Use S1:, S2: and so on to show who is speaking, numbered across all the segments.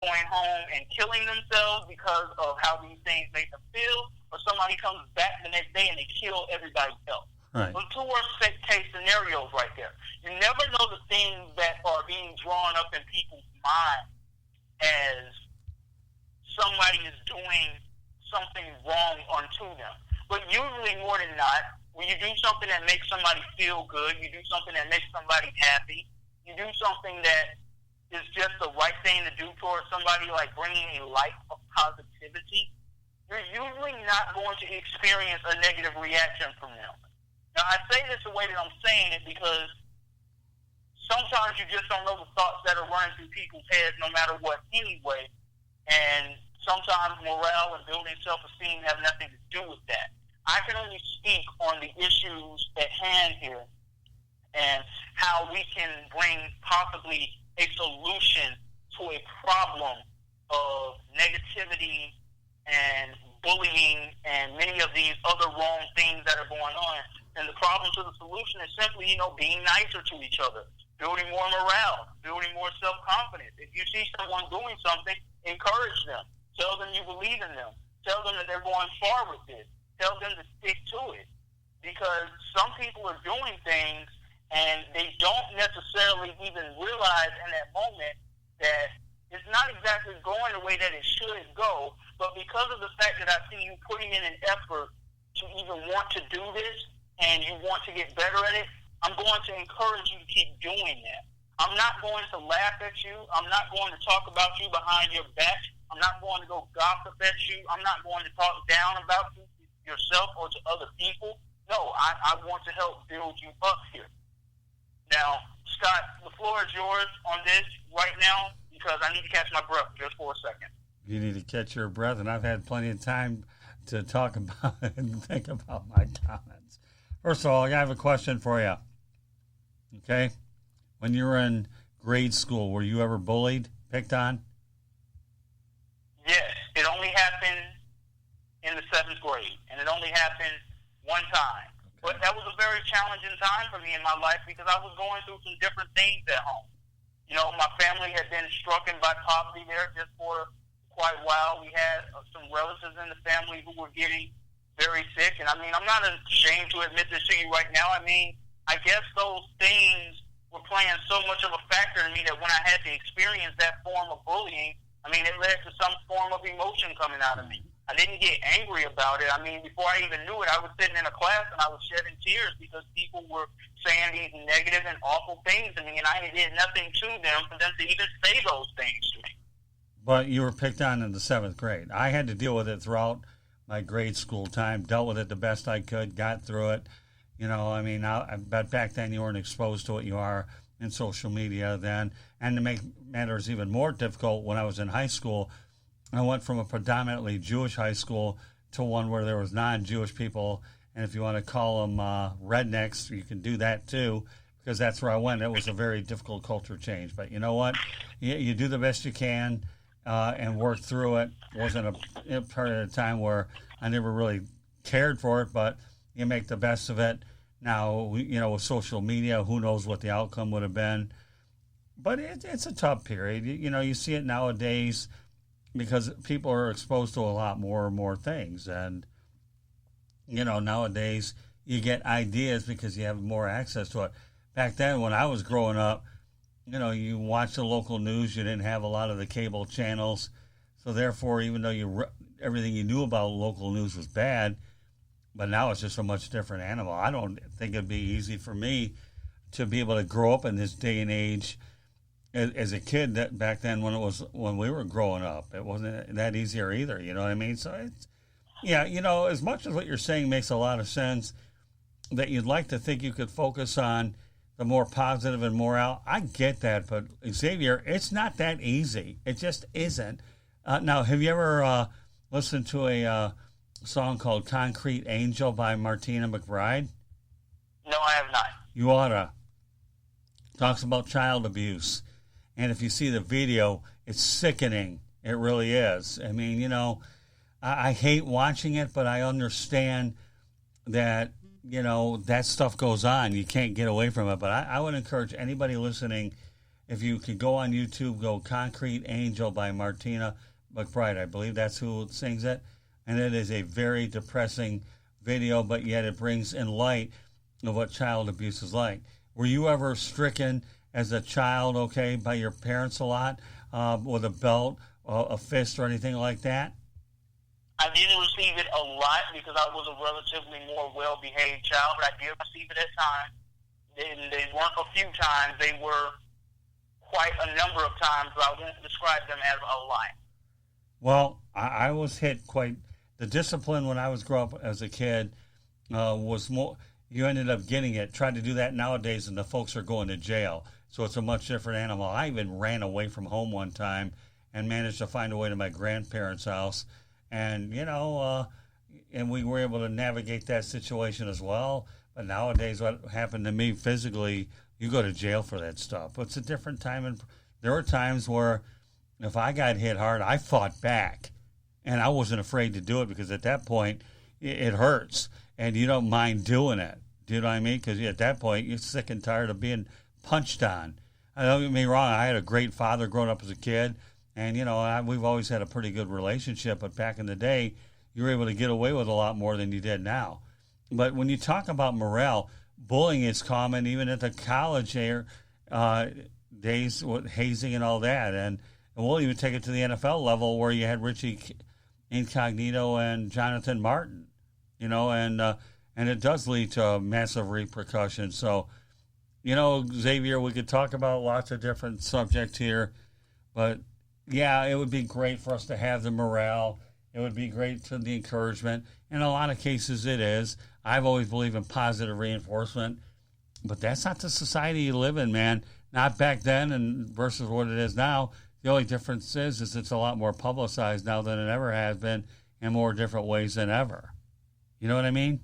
S1: going home and killing themselves because of how these things make them feel, or somebody comes back the next day and they kill everybody else.
S2: Right.
S1: Those two worst case scenarios right there. You never know the things that are being drawn up in people's minds as somebody is doing something wrong unto them. But usually, more than not, when you do something that makes somebody feel good, you do something that makes somebody happy, you do something that is just the right thing to do towards somebody, like bringing a life of positivity, you're usually not going to experience a negative reaction from them. Now, I say this the way that I'm saying it because sometimes you just don't know the thoughts that are running through people's heads no matter what anyway, and sometimes morale and building self-esteem have nothing to do with that. I can only speak on the issues at hand here and how we can bring possibly a solution to a problem of negativity and bullying and many of these other wrong things that are going on. And the problem to the solution is simply, being nicer to each other, building more morale, building more self-confidence. If you see someone doing something, encourage them. Tell them you believe in them. Tell them that they're going far with this. Tell them to stick to it. Because some people are doing things and they don't necessarily even realize in that moment that it's not exactly going the way that it should go, but because of the fact that I see you putting in an effort to even want to do this and you want to get better at it, I'm going to encourage you to keep doing that. I'm not going to laugh at you. I'm not going to talk about you behind your back. I'm not going to go gossip at you. I'm not going to talk down about you yourself or to other people. No, I want to help build you up here. Now, Scott, the floor is yours on this right now because I need to catch my breath just for a second.
S2: You need to catch your breath, and I've had plenty of time to talk about it and think about my comments. First of all, I have a question for you. Okay? When you were in grade school, were you ever bullied, picked on?
S1: Yes, it only happened in the 7th grade, and it only happened one time. But that was a very challenging time for me in my life because I was going through some different things at home. My family had been struck by poverty there just for quite a while. We had some relatives in the family who were getting very sick, and I'm not ashamed to admit this to you right now. I guess those things were playing so much of a factor in me that when I had to experience that form of bullying, it led to some form of emotion coming out of me. I didn't get angry about it. Before I even knew it, I was sitting in a class and I was shedding tears because people were saying these negative and awful things to me, and I did nothing to them for them to even say those things to me.
S2: But you were picked on in the 7th grade. I had to deal with it throughout my grade school time, dealt with it the best I could, got through it. But back then you weren't exposed to what you are in social media then. And to make matters even more difficult, when I was in high school, I went from a predominantly Jewish high school to one where there was non-Jewish people. And if you want to call them rednecks, you can do that too, because that's where I went. It was a very difficult culture change. But you know what? You do the best you can and work through it. It wasn't a period of time where I never really cared for it, but you make the best of it. Now, with social media, who knows what the outcome would have been. But it's a tough period. You see it nowadays because people are exposed to a lot more and more things. And, nowadays you get ideas because you have more access to it. Back then, when I was growing up, you watch the local news. You didn't have a lot of the cable channels. So therefore, even though everything you knew about local news was bad, but now it's just a much different animal. I don't think it'd be easy for me to be able to grow up in this day and age as a kid that back then when we were growing up. It wasn't that easier either, you know what I mean? So it's, as much as what you're saying makes a lot of sense, that you'd like to think you could focus on the more positive and more out. I get that, but Xavier, it's not that easy. It just isn't. Now, have you ever listened to a song called Concrete Angel by Martina McBride?
S1: No, I have not.
S2: You ought to. Talks about child abuse. And if you see the video, it's sickening. It really is. I hate watching it, but I understand that, that stuff goes on. You can't get away from it. But I would encourage anybody listening, If you could go on YouTube, go Concrete Angel by Martina McBride. I believe that's who sings it. And it is a very depressing video, but yet it brings in light of what child abuse is like. Were you ever stricken as a child, okay, by your parents a lot with a belt, a fist, or anything like that?
S1: I didn't receive it a lot because I was a relatively more well-behaved child, but I did receive it at times. They weren't a few times. They were quite a number of times, but I wouldn't describe them as a lot.
S2: Well, I was hit quite. The discipline when I was growing up as a kid was more. You ended up getting it. Try to do that nowadays, and the folks are going to jail. So it's a much different animal. I even ran away from home one time and managed to find a way to my grandparents' house, and and we were able to navigate that situation as well. But nowadays, what happened to me physically, you go to jail for that stuff. It's a different time, and there were times where if I got hit hard, I fought back, and I wasn't afraid to do it because at that point, it hurts, and you don't mind doing it. Do you know what I mean? Because at that point, you're sick and tired of being punched on. Don't get me wrong, I had a great father growing up as a kid, and, we've always had a pretty good relationship, but back in the day, you were able to get away with a lot more than you did now. But when you talk about morale, bullying is common even at the college days with hazing and all that. And we'll even take it to the NFL level where you had Richie Incognito and Jonathan Martin, and it does lead to massive repercussions. So, Xavier, we could talk about lots of different subjects here, but yeah, it would be great for us to have the morale. It would be great for the encouragement. In a lot of cases, it is. I've always believed in positive reinforcement, but that's not the society you live in, man. Not back then and versus what it is now. The only difference is it's a lot more publicized now than it ever has been in more different ways than ever. You know what I mean?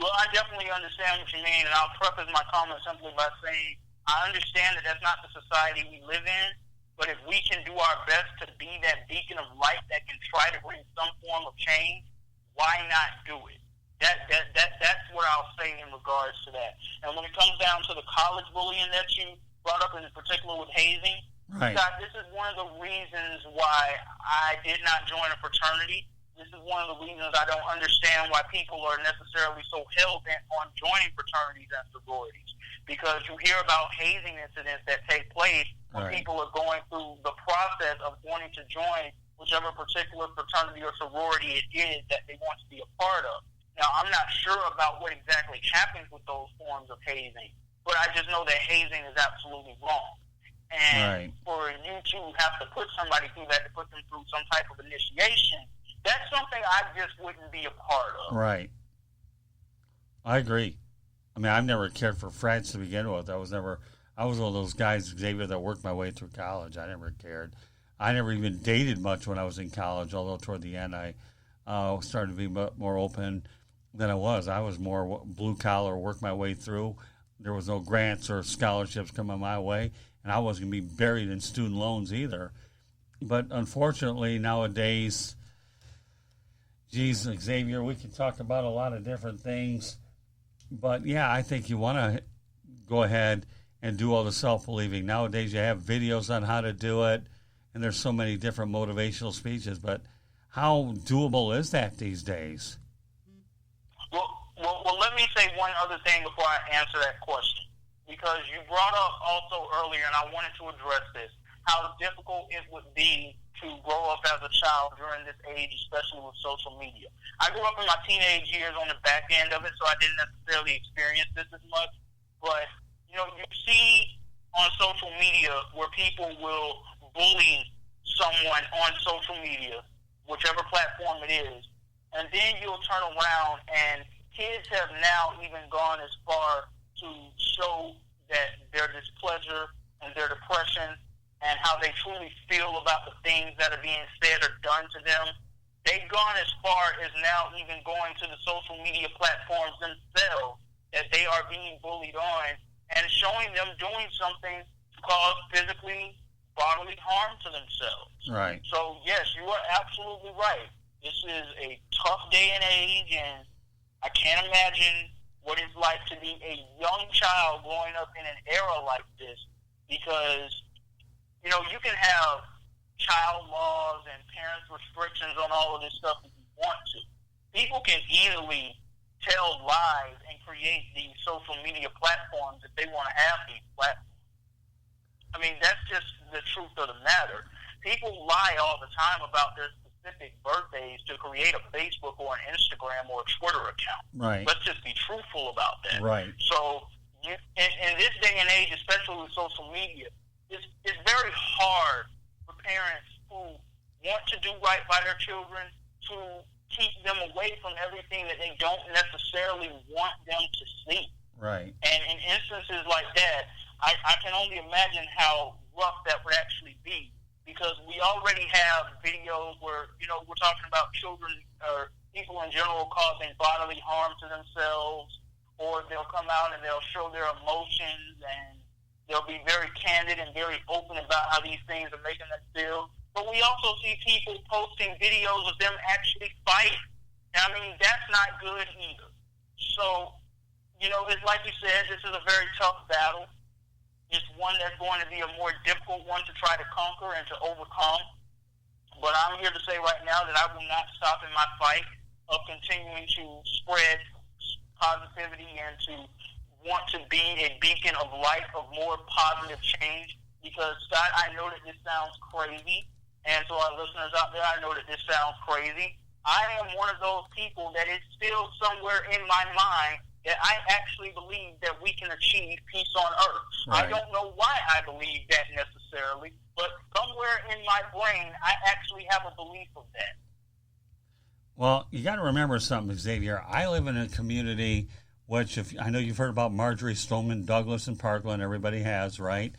S1: Well, I definitely understand what you mean, and I'll preface my comment simply by saying I understand that that's not the society we live in, but if we can do our best to be that beacon of light that can try to bring some form of change, why not do it? That's what I'll say in regards to that. And when it comes down to the college bullying that you brought up, in particular with hazing,
S2: right.
S1: Scott, this is one of the reasons why I did not join a fraternity. This is one of the reasons I don't understand why people are necessarily so hell-bent on joining fraternities and sororities. Because you hear about hazing incidents that take place when
S2: right.
S1: people are going through the process of wanting to join whichever particular fraternity or sorority it is that they want to be a part of. Now, I'm not sure about what exactly happens with those forms of hazing, but I just know that hazing is absolutely wrong. And
S2: right.
S1: for you to have to put somebody through that, to put them through some type of initiation, that's something I just wouldn't be a part of.
S2: Right. I agree. I mean, I've never cared for frats to begin with. I was one of those guys, Xavier, that worked my way through college. I never cared. I never even dated much when I was in college, although toward the end I started to be more open than I was. I was more blue-collar, work my way through. There was no grants or scholarships coming my way, and I wasn't going to be buried in student loans either. But unfortunately, nowadays, geez, Xavier, we can talk about a lot of different things. But, yeah, I think you want to go ahead and do all the self-believing. Nowadays, you have videos on how to do it, and there's so many different motivational speeches. But how doable is that these days?
S1: Well, let me say one other thing before I answer that question, because you brought up also earlier, and I wanted to address this, how difficult it would be to grow up as a child during this age, especially with social media. I grew up in my teenage years on the back end of it, so I didn't necessarily experience this as much. But, you see on social media where people will bully someone on social media, whichever platform it is, and then you'll turn around and kids have now even gone as far to show that their displeasure and their depression and how they truly feel about the things that are being said or done to them. They've gone as far as now even going to the social media platforms themselves that they are being bullied on and showing them doing something to cause physically, bodily harm to themselves.
S2: Right.
S1: So, yes, you are absolutely right. This is a tough day and age, and I can't imagine what it's like to be a young child growing up in an era like this because, you know, you can have child laws and parents' restrictions on all of this stuff if you want to. People can easily tell lies and create these social media platforms if they want to have these platforms. I mean, that's just the truth of the matter. People lie all the time about their specific birthdays to create a Facebook or an Instagram or a Twitter account.
S2: Right.
S1: Let's just be truthful about that.
S2: Right.
S1: So in this day and age, especially with social media, it's very hard for parents who want to do right by their children to keep them away from everything that they don't necessarily want them to see.
S2: Right.
S1: And in instances like that, I can only imagine how rough that would actually be, because we already have videos where, you know, we're talking about children or people in general causing bodily harm to themselves, or they'll come out and they'll show their emotions and they'll be very candid and very open about how these things are making them feel. But we also see people posting videos of them actually fighting. And I mean, that's not good either. So, you know, it's like you said, this is a very tough battle. It's one that's going to be a more difficult one to try to conquer and to overcome. But I'm here to say right now that I will not stop in my fight of continuing to spread positivity and to want to be a beacon of light, of more positive change. Because, Scott, I know that this sounds crazy, and to our listeners out there, I know that this sounds crazy. I am one of those people that is still somewhere in my mind that I actually believe that we can achieve peace on earth.
S2: Right.
S1: I don't know why I believe that necessarily, but somewhere in my brain, I actually have a belief of that.
S2: Well, you got to remember something, Xavier. I live in a community which, if I know you've heard about Marjorie Stoneman Douglas in Parkland, everybody has, right?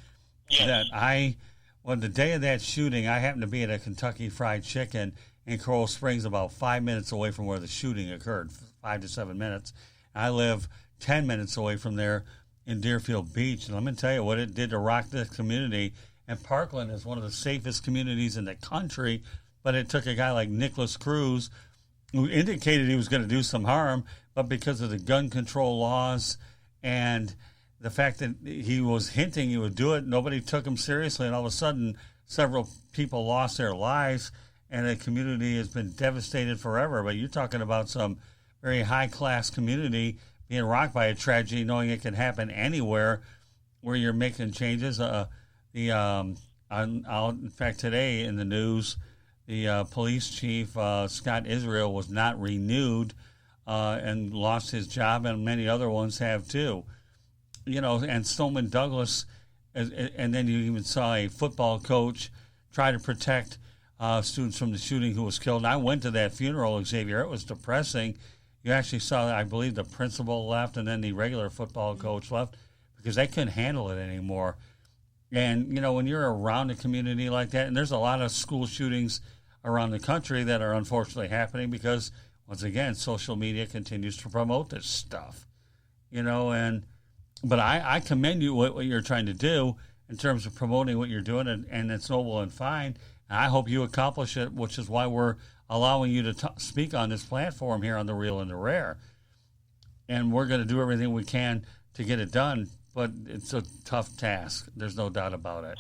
S1: Yes.
S2: That the day of that shooting, I happened to be at a Kentucky Fried Chicken in Coral Springs, about 5 minutes away from where the shooting occurred, 5 to 7 minutes. I live 10 minutes away from there in Deerfield Beach. And let me tell you what it did to rock this community. And Parkland is one of the safest communities in the country, but it took a guy like Nicholas Cruz, who indicated he was going to do some harm, but because of the gun control laws and the fact that he was hinting he would do it, nobody took him seriously, and all of a sudden several people lost their lives, and the community has been devastated forever. But you're talking about some very high-class community being rocked by a tragedy, knowing it can happen anywhere where you're making changes. In fact, today in the news, the police chief, Scott Israel, was not renewed and lost his job, and many other ones have too. You know, and Stoneman Douglas, and then you even saw a football coach try to protect students from the shooting who was killed. And I went to that funeral, Xavier. It was depressing. You actually saw, I believe, the principal left and then the regular football coach left because they couldn't handle it anymore. And, you know, when you're around a community like that, and there's a lot of school shootings around the country that are unfortunately happening because, once again, social media continues to promote this stuff. You know, but I commend you what you're trying to do in terms of promoting what you're doing, and it's noble and fine. And I hope you accomplish it, which is why we're allowing you to speak on this platform here on The Real and the Rare. And we're going to do everything we can to get it done, but it's a tough task. There's no doubt about it.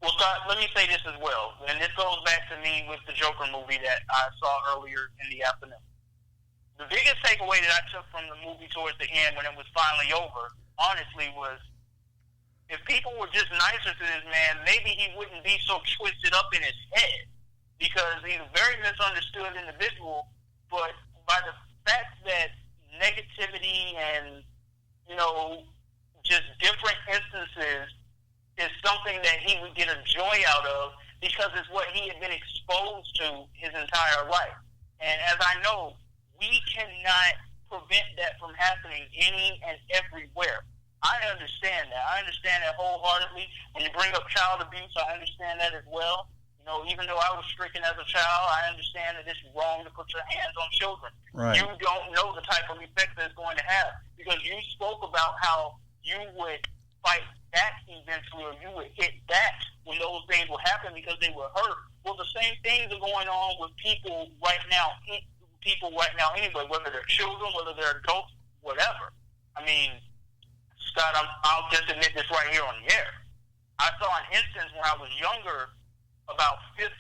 S1: Well, Scott, let me say this as well, and this goes back to me with the Joker movie that I saw earlier in the afternoon. The biggest takeaway that I took from the movie towards the end when it was finally over, honestly, was if people were just nicer to this man, maybe he wouldn't be so twisted up in his head, because he's a very misunderstood individual, but by the fact that negativity and, you know, just different instances is something that he would get a joy out of because it's what he had been exposed to his entire life. And as I know, we cannot prevent that from happening any and everywhere. I understand that. I understand that wholeheartedly. When you bring up child abuse, I understand that as well. You know, even though I was stricken as a child, I understand that it's wrong to put your hands on children.
S2: Right.
S1: You don't know the type of effect that it's going to have, because you spoke about how you would fight back eventually, or you would hit back when those things will happen because they were hurt. Well, the same things are going on with people right now anyway, whether they're children, whether they're adults, whatever. I mean, Scott, I'll just admit this right here on the air. I saw an instance when I was younger, about 15